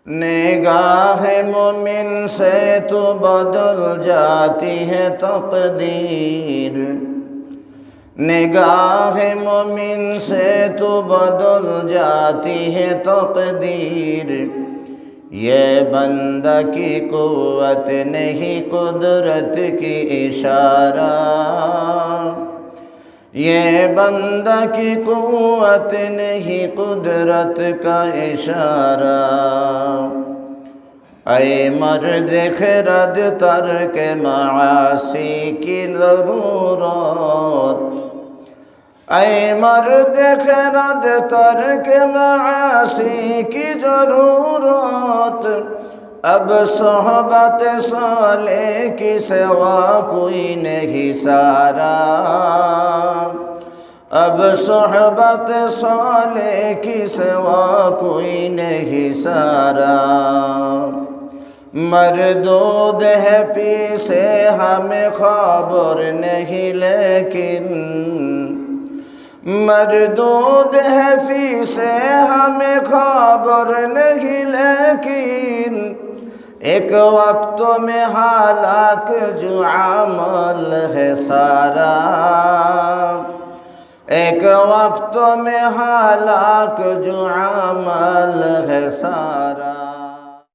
निगाह मोमिन से तो बदल जाती है तकदीर, निगाह मोमिन से तो बदल जाती है तकदीर। ये बंदा की कुव्वत नहीं कुदरत की इशारा, ये बंदा की कुव्वत नहीं कुदरत का इशारा। ऐ मर्द खिरद तर्क मासी की ज़रूरत, ऐ मर्द खिरद तर्क मासी की ज़रूरत। अब सोहबत साले की सिवा कोई नहीं सारा, अब सोहबत साले की सिवा कोई नहीं सारा। मरदूद है पीछे हमें खबर नहीं लेकिन, मरदूद है पीछे हमें खबर नहीं लेकिन। एक वक्त में हालाक जो अमल है सारा, एक वक्त में हालाक जो अमल है सारा।